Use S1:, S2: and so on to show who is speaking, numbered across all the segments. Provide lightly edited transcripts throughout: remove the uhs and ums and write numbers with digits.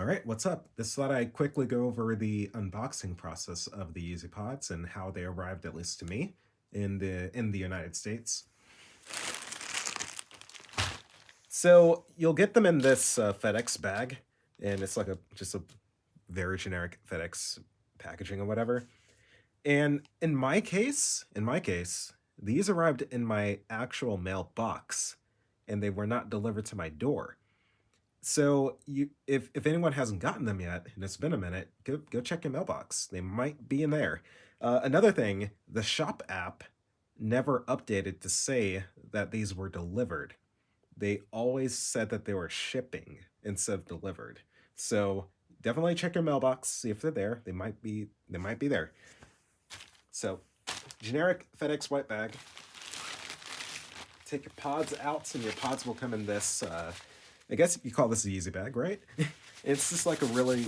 S1: right, what's up? Just thought I'd quickly go over the unboxing process of the YZY Pods and how they arrived, at least to me, in the United States. So you'll get them in this FedEx bag, and it's like just a very generic FedEx packaging or whatever. And in my case, these arrived in my actual mailbox, and they were not delivered to my door. So if anyone hasn't gotten them yet, and it's been a minute, go check your mailbox. They might be in there. Another thing, the shop app never updated to say that these were delivered. They always said that they were shipping instead of delivered. So definitely check your mailbox, see if they're there. They might be there. So generic FedEx white bag. Take your pods out, and your pods will come in this. I guess you call this a Yeezy bag, right? It's just like a really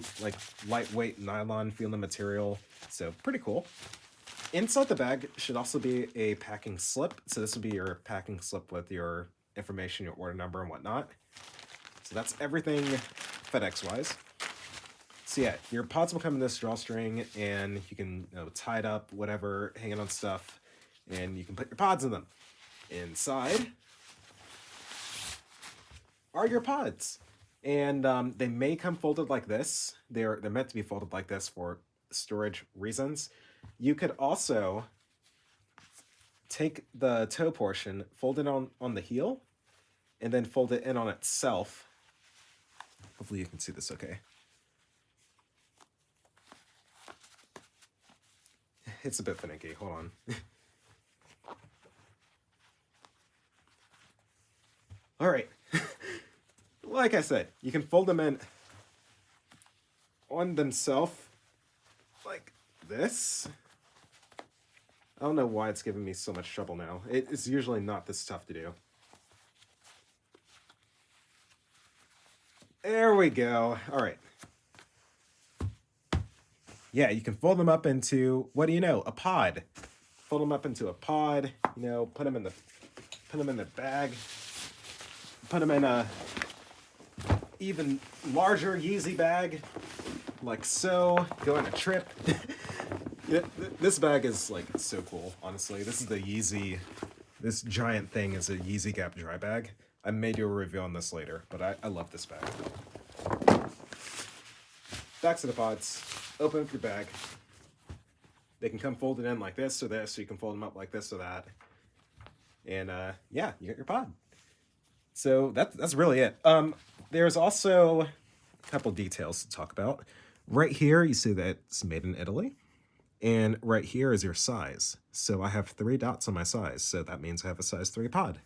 S1: lightweight nylon feeling material, so pretty cool. Inside the bag should also be a packing slip. So this would be your packing slip with your information, your order number, and whatnot. So that's everything FedEx-wise. So yeah, your pods will come in this drawstring, and you can tie it up, whatever, hang it on stuff, and you can put your pods in them. Inside are your pods, and they may come folded like this. They're meant to be folded like this for storage reasons. You could also take the toe portion, fold it on the heel, and then fold it in on itself. Hopefully you can see this okay. It's a bit finicky, hold on. All right. Like I said, you can fold them in on themselves like this. I don't know why it's giving me so much trouble now. It's usually not this tough to do. There we go. All right. Yeah, you can fold them up into, what do you know, a pod. Fold them up into a pod, put them in the bag. Put them in a even larger Yeezy bag, like so. Go on a trip. This bag is so cool, honestly. This is the Yeezy. This giant thing is a Yeezy Gap dry bag. I may do a review on this later, but I love this bag. Back to the pods. Open up your bag. They can come folded in like this or this, so you can fold them up like this or that. And yeah, you got your pod. So that's really it. There's also a couple details to talk about. Right here, you see that it's made in Italy. And right here is your size. So I have 3 dots on my size. So that means I have a size 3 pod.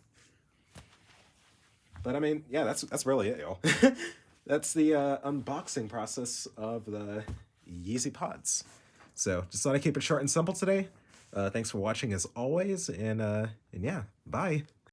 S1: But I mean, yeah, that's really it, y'all. That's the unboxing process of the YZY Pods. So just thought I'd keep it short and simple today. Thanks for watching as always. And yeah, bye.